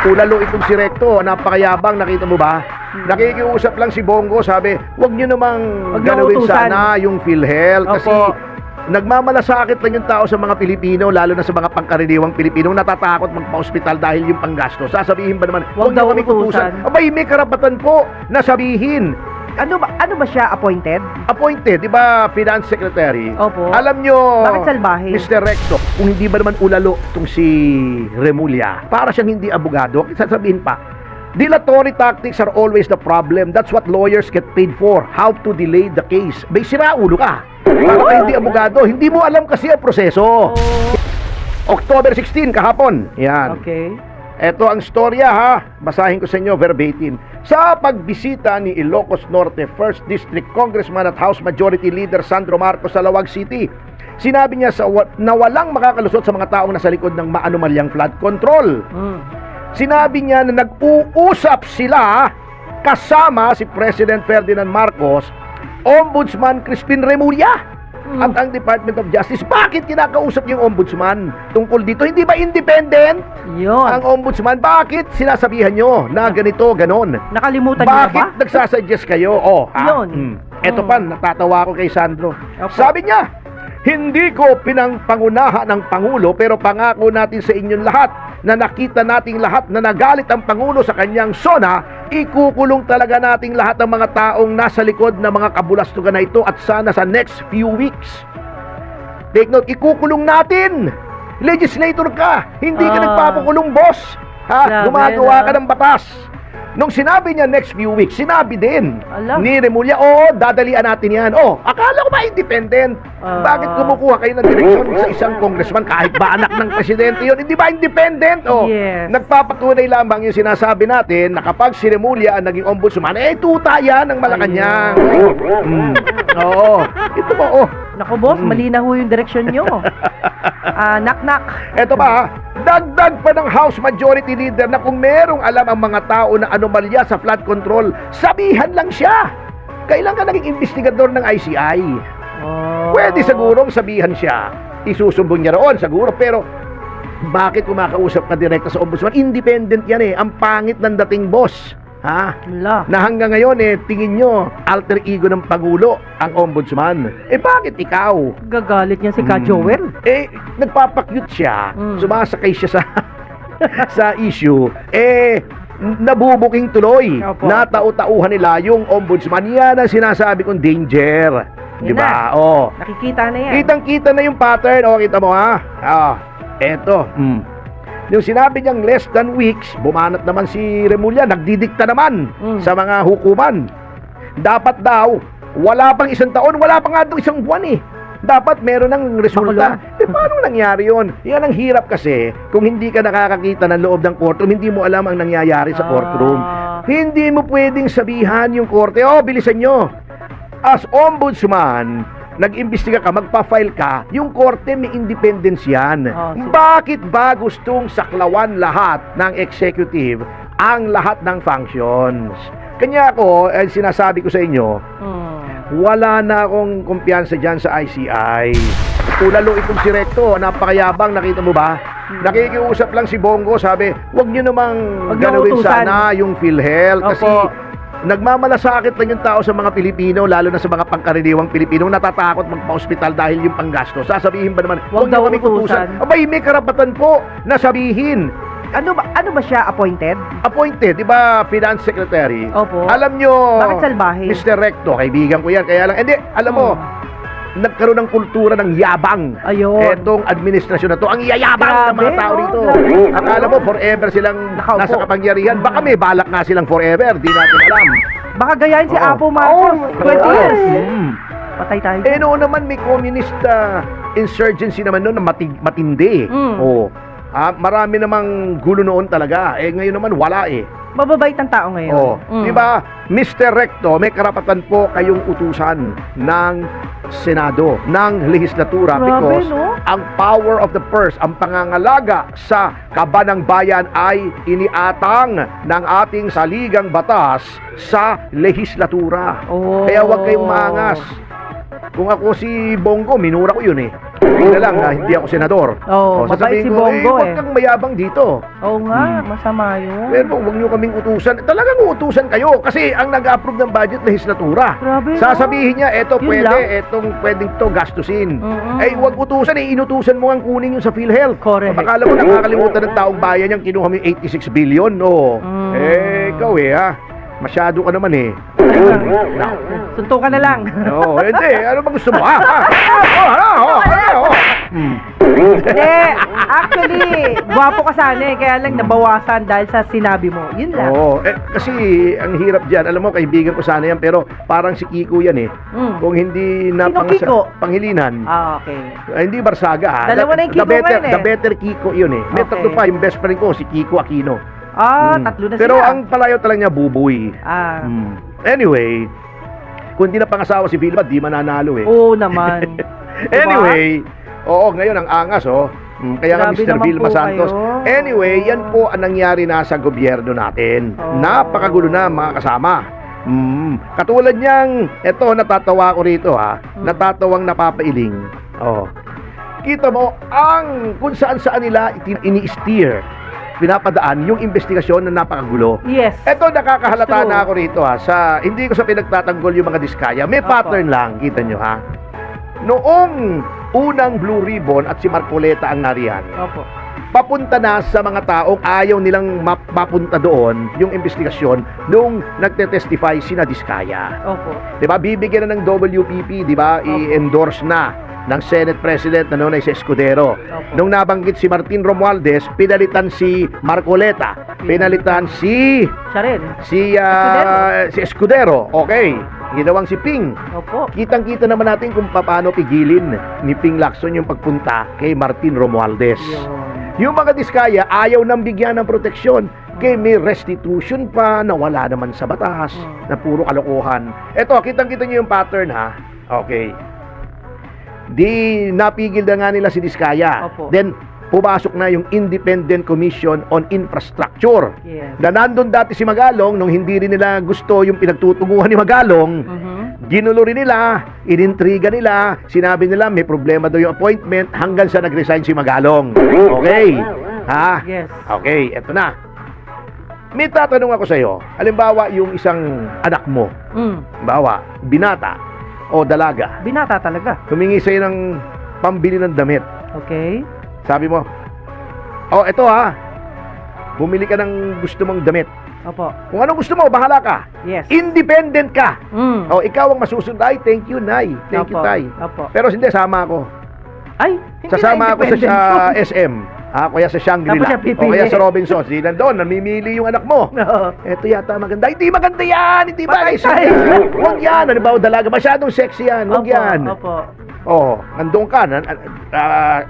Ulalo itong si Recto, napakayabang, nakita mo ba? Nakikiusap lang si Bongo, sabi, wag nyo namang Wag niyo galawin utusan. sana yung PhilHealth kasi Opo. nagmamalasakit lang yung tao sa mga Pilipino, lalo na sa mga pangkaraniwang Pilipino, natatakot magpa-ospital dahil yung panggasto. Sasabihin ba naman, Wag wag daw nyo kami utusan. utusan. Abay, may karapatan po na sabihin. Ano ba siya, appointed? Appointed, di ba, Finance Secretary? Opo. Alam nyo, Bakit salbahe? Mr. Recto, kung hindi ba naman ulalo itong si Remulla, para siyang hindi abogado, sasabihin pa, dilatory tactics are always the problem. That's what lawyers get paid for. How to delay the case. May siraulo ka. Para ka hindi abogado. Hindi mo alam kasi ang proseso. October 16, kahapon. Yan. Okay. Ito ang storya ha. Basahin ko sa inyo verbatim. Sa pagbisita ni Ilocos Norte 1st District Congressman at House Majority Leader Sandro Marcos sa Lawag City, sinabi niya na walang makakalusot sa mga taong nasa likod ng maanumalyang flood control. Sinabi niya na nag-uusap sila kasama si President Ferdinand Marcos, Ombudsman Crispin Remulla at ang Department of Justice. Bakit kinakausap yung Ombudsman tungkol dito? Hindi ba independent Yun. ang Ombudsman? Bakit sinasabihan nyo na ganito, ganon? Nakalimutan niyo na ba? Bakit nagsasuggest kayo? Yun. Eto pa, natatawa ko kay Sandro. Opo. Sabi niya, hindi ko pinangpangunahan ng Pangulo pero pangako natin sa inyong lahat na nakita nating lahat na nagalit ang Pangulo sa kanyang SONA, ikukulong talaga nating lahat ng mga taong nasa likod ng mga kabulastugan na ito at sana sa next few weeks. Take note, ikukulong natin. Legislator ka, hindi ka nagpapakulong, boss. Grabe, Gumagawa ka no? ng batas. Nung sinabi niya next few weeks, sinabi din Ala. ni Remulla, dadalian natin yan. Akala ko ba independent? Bakit kumukuha kayo ng direksyon sa isang congressman kahit ba anak ng presidente yun? Hindi ba independent? Yes. Nagpapatunay lamang yung sinasabi natin na kapag si Remulla ang naging ombudsman, tuta yan ng Malacanang. Oo. Ito po, Naku, boss, mali na ho yung direksyon nyo. Knock-knock. Eto pa, dagdag pa ng House Majority Leader na kung merong alam ang mga tao na anomalya sa flood control, sabihan lang siya. Kailan ka naging investigador ng ICI? Pwede sigurong sabihan siya. Isusumbong niya roon, siguro. Pero, bakit kumakausap ka direkta sa ombudsman? Independent yan Ang pangit ng dating boss. Wala. Na hanggang ngayon tingin nyo, alter ego ng Pangulo ang ombudsman. Bakit ikaw? Gagalit niya si Ka Joel. Nagpapakyut siya, sumasakay siya sa sa issue, nabubuking tuloy. Opo. Natau-tauhan nila yung ombudsman. Yan ang sinasabi kong danger. Di Yan ba? Nakikita na yan. Kitang-kita na yung pattern. Kita mo eto. Yung sinabi niyang less than weeks, bumanat naman si Remulla, nagdidikta naman sa mga hukuman. Dapat daw, wala pang isang taon, wala pa nga daw isang buwan Dapat meron ng resulta. Paano nangyari yun? Yan ang hirap kasi, kung hindi ka nakakakita ng loob ng courtroom, hindi mo alam ang nangyayari sa courtroom. Hindi mo pwedeng sabihan yung korte, bilisan nyo. As ombudsman, nag-imbestiga ka, magpa-file ka, yung korte may independence yan. Bakit ba gustong saklawan lahat ng executive ang lahat ng functions? Kanya ako, sinasabi ko sa inyo, wala na akong kumpiyansa dyan sa ICI. Ulalo itong si Recto, napakayabang, nakita mo ba? Nakikiusap lang si Bongo, sabi, wag nyo namang Wag niyo galawin utusan. sana yung PhilHealth kasi Opo. nagmamalasakit lang yung tao sa mga Pilipino, lalo na sa mga pangkaraniwang Pilipino, natatakot magpa-ospital dahil yung panggasto. Sasabihin ba naman, Wag niyo daw kami utusan. Abay, may karapatan po na sabihin. Ano ba siya, appointed? Appointed, di ba, Finance Secretary? Opo. Alam nyo, Bakit salbahe? Mr. Recto, kaibigan ko yan, kaya lang, alam mo, nagkaroon ng kultura ng yabang. Ayun. Etong administrasyon na to, ang yayabang ng mga Grabe, tao rito. grabe. Akala mo, forever silang Nakaupo. nasa kapangyarihan. Baka may balak nga silang forever, di natin alam. Baka gayahin si Oo. Apo Marcos. 20 years. Patay tayo. Noon naman may communist insurgency naman noon na matindi. Marami namang gulo noon talaga. Ngayon naman wala Mababait ang tao ngayon. Di ba, Mr. Recto, may karapatan po kayong utusan ng Senado, ng lehislatura, Grabe, because no? ang power of the purse, ang pangangalaga sa kaban ng bayan ay iniatang ng ating saligang batas sa lehislatura. Kaya huwag kayong maangas. Kung ako si Bongo, minura ko yun Hindi na lang na hindi ako senador. Oo, mabait si Bongo huwag kang mayabang dito. Oo nga, masama yun. Pero huwag nyo kaming utusan. Talagang uutusan kayo kasi ang nag-approve ng budget lehislatura. Grabe, no? Sasabihin niya, eto Yun pwede, lang. etong pwedeng to gastusin. Mm-mm. Eh, huwag utusan, inutusan mo ang kunin yung sa PhilHealth. Correct. Akala mo nakakalimutan ng taong bayan yung kinuha mo yung 86 billion, no? Ikaw ha. Masyado ka naman eh. Suntukan na lang. No, hindi. Ano ba gusto mo? Hindi, actually, gwapo ka sana eh, kaya lang nabawasan dahil sa sinabi mo. Yun lang. Oo, kasi ang hirap dyan. Alam mo, kaibigan ko sana yan, pero parang si Kiko yan eh. Kung hindi na Sino Kiko? panghilinan, Okay. hindi Barsaga ha. Dalawa na yung Kiko ngayon eh. The better Kiko yun eh. May Okay. tatlo pa, yung best friend ko, si Kiko Aquino. Tatlo na Pero sila. ang palayo talaga niya, Buboy. Anyway, kung hindi na pangasawa si Vilma, di mananalo eh. Oo naman. Anyway, oo, ngayon ang angas, oh. Kaya nga Grabe Mr. naman Vilma po Santos. kayo. Anyway, yan po ang nangyari na sa gobyerno natin. Oh. Napakagulo na, mga kasama. Katulad niyang, eto, natatawa ko rito, ha. Natatawang napapailing. Oh. Kita mo, kung saan-saan nila ini-steer, pinapadaan yung investigasyon na napakagulo. Yes. Eto, nakakahalata True. na ako rito ha, hindi ko sa pinagtatanggol yung mga diskaya. May Opo. pattern lang, kita nyo ha. Noong unang Blue Ribbon at si Marcoleta ang nariyan, Opo. papunta na sa mga taong ayaw nilang mapunta doon yung investigasyon nung nagte-testify sina Diskaya. Opo. 'Di ba? Bibigyan na ng WPP, 'di ba? I-endorse na ng Senate President na noon ay si Escudero. Opo. Nung nabanggit si Martin Romualdez, pinalitan si Marcoleta, pinalitan si Siya rin. si Escudero. Okay. Ginawang si Ping. Opo. Kitang-kita naman natin kung paano pigilin ni Ping Lacson yung pagpunta kay Martin Romualdez. Yun. Yung mga diskaya, ayaw nang bigyan ng proteksyon. Kaya may restitution pa na wala naman sa batas, na puro kalokohan. Eto, kitang-kita nyo yung pattern ha. Okay. Di napigil na nga nila si Diskaya. Opo. Then, pumasok na yung Independent Commission on Infrastructure. Yes. Na nandun dati si Magalong, nung hindi rin nila gusto yung pinagtutunguhan ni Magalong, ginulo rin nila, inintriga nila, sinabi nila may problema daw yung appointment hanggang sa nag-resign si Magalong. Okay. Ha? Yes. Okay, eto na. May tatanong ako sa iyo. Halimbawa, yung isang anak mo, halimbawa, binata o dalaga, Binata talaga. humingi sa'yo ng pambili ng damit. Okay. Sabi mo, oh, eto ha, bumili ka ng gusto mong damit. Opo. Kung anong gusto mo, bahala ka. Yes. Independent ka. Mm. O, ikaw ang masusunod. Ay, thank you, Nay. Thank you, Opo. Tay. Opo. Pero hindi, sama ako. Ay, hindi Sasama na ako sa independent. SM. Kaya sa Shangri-La. Tapos siya pipili. O kaya sa Robinsons. Di nandoon, namimili yung anak mo. No. Eto yata maganda. Hindi maganda yan. Hindi ba? Patay tayo. Huwag yan. Ano ba, dalaga? Masyadong sexy yan. Huwag Opo, yan. Opo. Oh, nandun ka.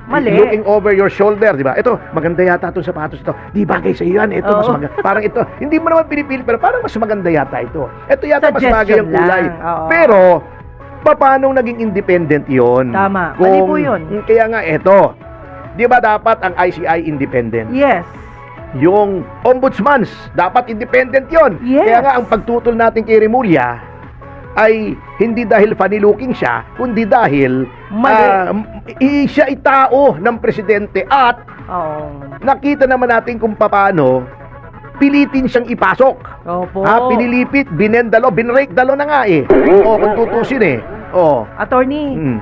Mali. Looking over your shoulder, di ba? Ito, maganda yata itong sapatos ito. Di bagay sa iyo yan. Ito, mas Oo. maganda. Parang ito, hindi mo naman pinipili, pero parang mas maganda yata ito. Ito yata mas Suggestion bagay ang kulay. lang. Oo. Pero, paano naging independent yon? Tama. Mali po yun. Kaya nga, ito. Di ba dapat ang ICI independent? Yes. Yung ombudsmans, dapat independent yon. Yes. Kaya nga, ang pagtutol natin kay Remulla ay hindi dahil funny looking siya, kundi dahil siya ay tao ng presidente at Oo. nakita naman natin kung paano pilitin siyang ipasok. Opo. Pinilipit, binendalo, binrake dalo na nga eh. O, kung tutusin eh. O. Attorney, Mm.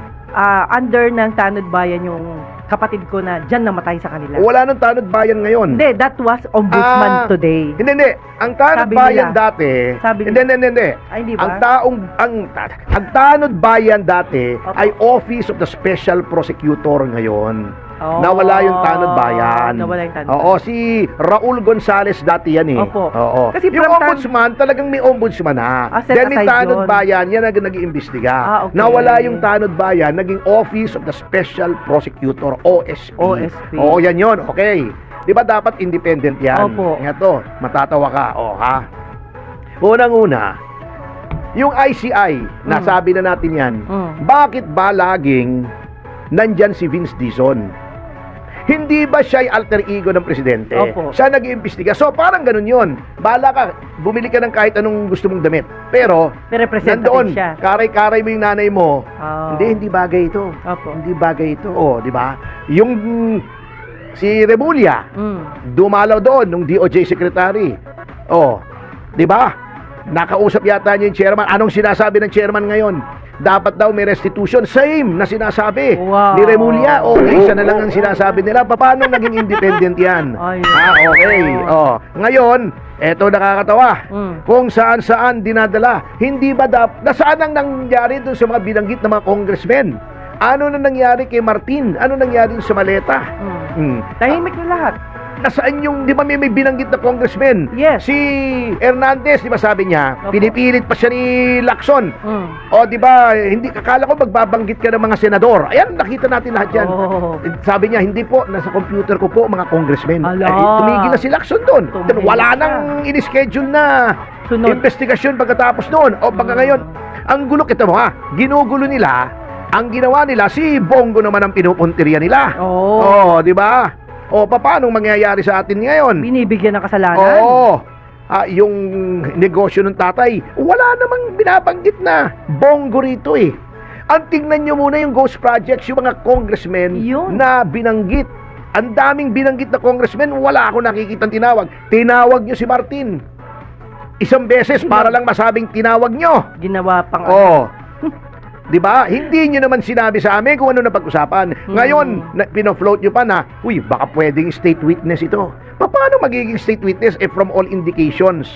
under ng Tanod Bayan yung kapatid ko na dyan namatay sa kanila. Wala nang tanod bayan ngayon. Hindi, that was ombudsman today. Hindi. Ang tanod Sabi bayan nila. dati. Sabi Hindi. Ay, hindi Ang ba? ang tanod bayan dati Opo. ay Office of the Special Prosecutor ngayon. Oh, Nawala yung tanod bayan. Nawala yung tanod Oo, si Raul Gonzales dati yan eh. Opo. Oo. Kasi Yung from ombudsman, talagang may ombudsman na. Set Then yung aside tanod yun. bayan, yan ang nag-iimbestiga. Okay. Nawala yung tanod bayan, naging Office of the Special Prosecutor, OSP. OSP. Oo, yan yun. Okay. Di ba dapat independent yan? Opo. Ito, matatawa ka. O, ha? Unang-una, yung ICI, nasabi na natin yan, bakit ba laging nandyan si Vince Dizon? Hindi ba siya ay alter ego ng presidente? Opo. Siya nag-iimbestiga. So, parang ganun yun. Bahala ka, bumili ka ng kahit anong gusto mong damit. Pero, May representative nandoon, siya. karay-karay mo yung nanay mo. Oh. Hindi bagay ito. Opo. Hindi bagay ito. Oh, di ba? Yung si Remulla, dumalaw doon nung DOJ secretary. Oh, di ba? Nakausap yata niya yung chairman. Anong sinasabi ng chairman ngayon? Dapat daw may restitution. Same na sinasabi Wow. ni Remulla. Okay, isa na lang ang sinasabi nila. Paano naging independent yan? Ay. Okay. Oh. Ngayon, eto nakakatawa. Kung saan-saan dinadala. Hindi ba nasaan ang nangyari dun sa mga binanggit na mga congressmen? Ano na nangyari kay Martin? Ano nangyari sa maleta? Tahimik na lahat. Nasaan yung, di ba may binanggit na congressman? Yes. Si Hernandez, di ba sabi niya, Opo. pinipilit pa siya ni Lacson. O di ba, hindi, akala ko magbabanggit ka ng mga senador. Ayan, nakita natin lahat yan. Oh. Sabi niya, hindi po, nasa computer ko po mga congressmen. Ala. Tumigil na si Lacson doon. Tumigil Wala siya. nang in-schedule na Sunod. investigasyon pagkatapos noon. O baka ngayon, ang gulo, kita mo ha, ginugulo nila, ang ginawa nila, si Bongo naman ang pinupuntirya nila. Oh. Di ba? O, paano mangyayari sa atin ngayon? Binibigyan ng kasalanan. Oo. Yung negosyo ng tatay, wala namang binabanggit na Bongo rito eh. Ang tingnan nyo muna yung ghost projects, yung mga congressmen Yun. na binanggit. Ang daming binanggit na congressmen, wala ako nakikitang tinawag. Tinawag nyo si Martin. Isang beses para lang masabing tinawag nyo. Ginawa pang Oo. Di ba? Hindi nyo naman sinabi sa amin kung ano na pag-usapan. Ngayon, pinofloat nyo pa na, uy, baka pwedeng state witness ito. Paano magiging state witness from all indications?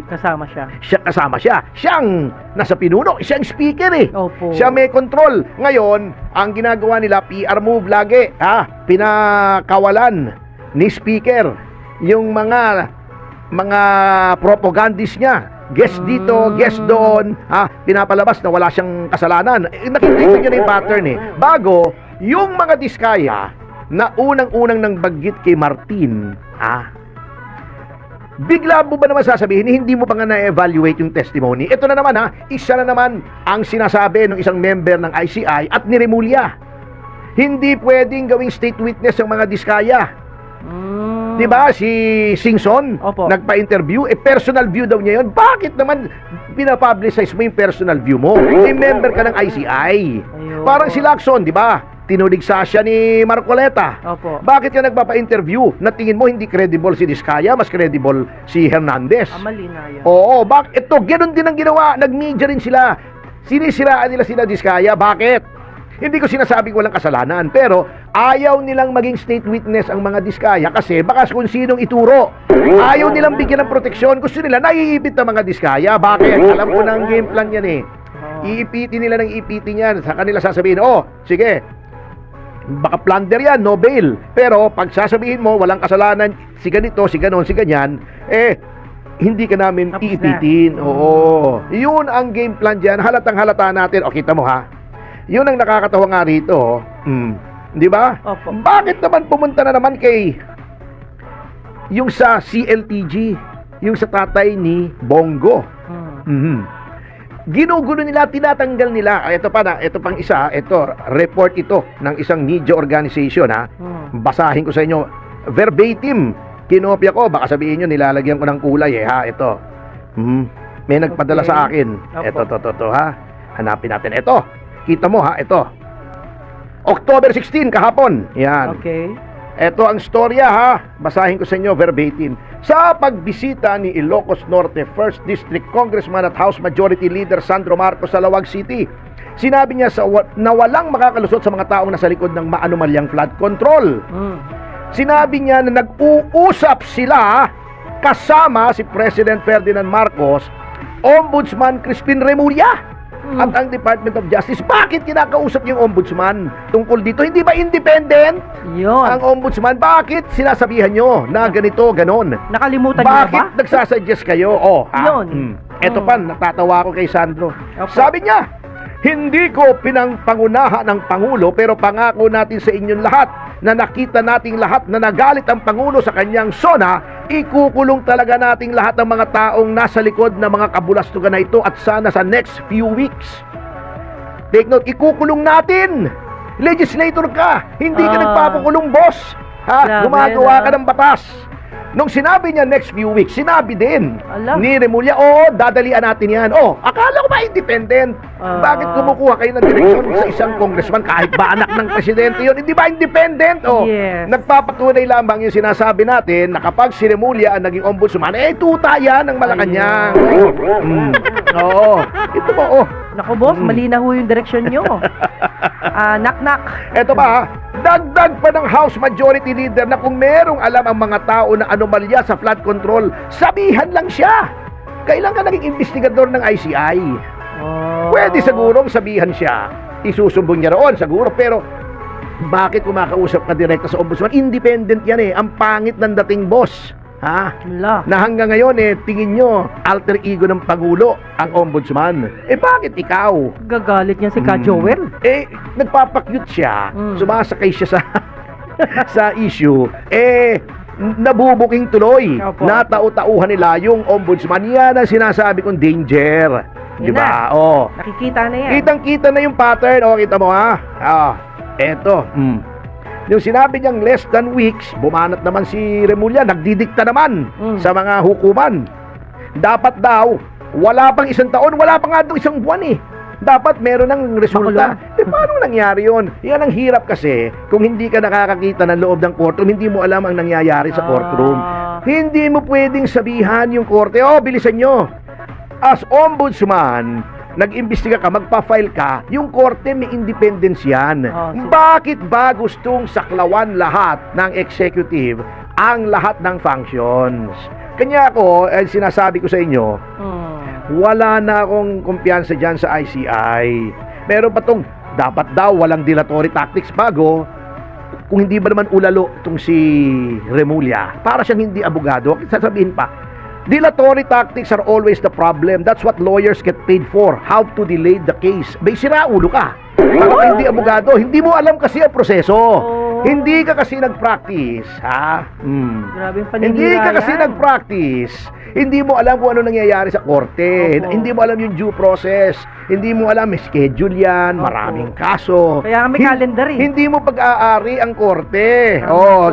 kasama siya. Kasama siya. Siyang nasa pinuno, siyang speaker eh. Opo. Siya may control. Ngayon, ang ginagawa nila, PR move lagi. Pinakawalan ni speaker yung mga propagandist niya. Guest dito, guest doon, pinapalabas na wala siyang kasalanan. Nakikita nyo na yung pattern eh. Bago, yung mga diskaya na unang-unang nang baggit kay Martin, bigla mo ba naman sasabihin, hindi mo pa nga na-evaluate yung testimony? Ito na naman isa na naman ang sinasabi ng isang member ng ICI at ni Remulla. Hindi pwedeng gawing state witness ang mga diskaya. Di ba si Singson Opo. nagpa-interview, personal view daw niya yun. Bakit naman pinapublicize mo yung personal view mo? Member ka ng ICI. Ayun. Parang si Lacson, di ba? Tinuligsa siya ni Marcoleta. Opo. Bakit ka nagpapa-interview? Na tingin mo hindi credible si Diskaya, mas credible si Hernandez. Mali na yan. Oo, ito, ganoon din ang ginawa. Nag-media rin sila. Sinisiraan nila sila Diskaya. Bakit? Hindi ko sinasabing walang kasalanan, pero ayaw nilang maging state witness ang mga diskaya kasi baka kung sinong ituro. Ayaw nilang bigyan ng proteksyon. Gusto nila naiipit ng mga diskaya. Bakit? Alam ko na ang game plan yan eh. Iipitin nila ng ipitin yan. Sa kanila sasabihin, sige, baka plunder yan, no bail. Pero pag sasabihin mo, walang kasalanan, si ganito, si ganon, si ganyan, hindi ka namin Tapos iipitin. Oo. Yun ang game plan dyan. Halatang halata natin. O, kita mo ha. Yun ang nakakatawa nga rito. Di ba? Opo. Bakit naman pumunta na naman kay yung sa CLTG, yung sa tatay ni Bongo? Ginugulo nila, tinatanggal nila. Ito pang isa, ito, report ito ng isang media organization Basahin ko sa inyo verbatim. Kinopya ko, baka sabihin nyo nilalagyan ko ng kulay ito. May nagpadala Okay. sa akin. Opo. Ito hanapin natin. Ito. Kita mo ito. October 16 kahapon. Yan. Okay. Ito ang storya Basahin ko sa inyo verbatim. Sa pagbisita ni Ilocos Norte 1st District Congressman at House Majority Leader Sandro Marcos sa Lawag City, sinabi niya na walang makakalusot sa mga taong nasa likod ng maanumalyang flood control. Sinabi niya na nag-uusap sila kasama si President Ferdinand Marcos, Ombudsman Crispin Remulla at ang Department of Justice. Bakit kinakausap yung ombudsman tungkol dito? Hindi ba independent Yun. ang ombudsman? Bakit sinasabihan nyo na ganito, ganon? Nakalimutan niyo na ba? Bakit nagsasuggest kayo? Yun. Eto pa, natatawa ko kay Sandro. Opo. Sabi niya, hindi ko pinangpangunahan ng Pangulo pero pangako natin sa inyong lahat na nakita nating lahat na nagalit ang Pangulo sa kanyang sona, ikukulong talaga nating lahat ng mga taong nasa likod ng mga kabulastugan na ito at sana sa next few weeks. Take note, ikukulong natin. Legislator ka. Hindi ka Ah. nagpapakulong, boss. Ha? Grabe, Gumagawa ka no? ng batas. Nung sinabi niya next few weeks, sinabi din Ala. ni Remulla, dadalian natin yan. Akala ko ba independent? Ah. Bakit kumukuha kayo ng direksyon sa isang congressman kahit ba anak ng presidente yun? Hindi ba independent? Yes. Nagpapatunay lamang yung sinasabi natin na kapag si Remulla ang naging ombudsman, tuta yan ng Malacanang. Oo. Ito po, Naku, boss, mali na ho yung direksyon nyo. Knock-knock. Eto ba, dagdag pa ng House Majority Leader na kung merong alam ang mga tao na anomalya sa flood control, sabihan lang siya. Kailan ka naging investigador ng ICI? Oh. Pwede sigurong sabihan siya. Isusumbong niya roon siguro, pero bakit kumakausap ka direkta sa ombudsman? Independent yan Ang pangit ng dating boss. Ha? Ala. Na hanggang ngayon tingin nyo, alter ego ng Pangulo ang ombudsman. Bakit ikaw? Gagalit niya si Ka Joel. Nagpapakyut siya, Mm. sumasakay siya sa sa issue, nabubuking tuloy. Opo. Natau-tauhan nila yung ombudsman. Yan ang sinasabi kong danger. Di Yun ba? Nakikita na yan. Kitang-kita na yung pattern. Kita mo ha? Eto. Yung sinabi niyang less than weeks, bumanat naman si Remulla, nagdidikta naman sa mga hukuman. Dapat daw, wala pang isang taon, wala pa nga daw isang buwan Dapat meron ng resulta. Paano nangyari yun? Yan ang hirap kasi kung hindi ka nakakakita ng loob ng courtroom, hindi mo alam ang nangyayari sa courtroom. Hindi mo pwedeng sabihan yung korte, bilisan nyo. As ombudsman, nag-imbestiga ka, magpa-file ka, yung korte may independence yan. Bakit ba gustong saklawan lahat ng executive ang lahat ng functions? Kanya ako, sinasabi ko sa inyo, wala na akong kumpiyansa dyan sa ICI. Meron pa tong, dapat daw walang dilatory tactics bago, kung hindi ba naman ulalo itong si Remulla, para siyang hindi abogado, sasabihin pa, dilatory tactics are always the problem. That's what lawyers get paid for. How to delay the case. May siraulo ka. Para hindi abogado. Hindi mo alam kasi ang proseso. Hindi ka kasi nag-practice. Grabe yung paninira Hindi ka kasi yan. nag-practice. Hindi mo alam kung ano nangyayari sa korte. Hindi mo alam yung due process. Hindi mo alam, may schedule yan. Maraming kaso. Kaya may calendar Hindi mo pag-aari ang korte.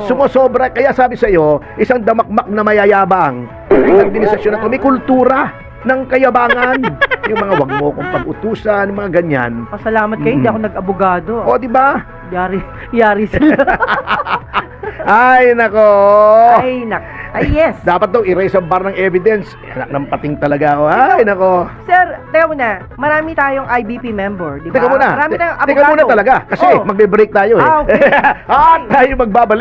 Sumosobra. Kaya sabi sa'yo, isang damakmak na mayayabang. Ang administrasyon na to, may kultura ng kayabangan. Yung mga wag mo kong pag-utusan, mga ganyan. Pasalamat kayo, hindi ako nag-abogado. Di ba? Yari sila. Ay, nako. Ay, yes. Dapat daw erase ang bar ng evidence. Anak ng pating talaga ako. Ay, nako. Sir, teka muna, marami tayong IBP member, di ba? Teka muna. Marami tayong Teka muna abogado. talaga. Kasi magbe-break tayo Okay. Tayo magbabalik.